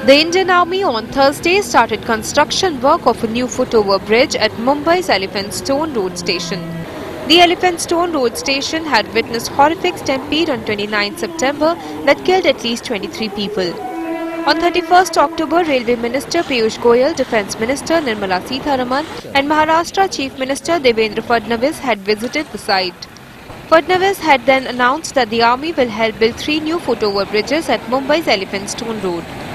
The Indian Army on Thursday started construction work of a new footover bridge at Mumbai's Elphinstone Road station. The Elphinstone Road station had witnessed horrific stampede on 29 September that killed at least 23 people. On 31st October, Railway Minister Piyush Goyal, Defence Minister Nirmala Sitharaman and Maharashtra Chief Minister Devendra Fadnavis had visited the site. Fadnavis had then announced that the army will help build 3 new footover bridges at Mumbai's Elphinstone Road.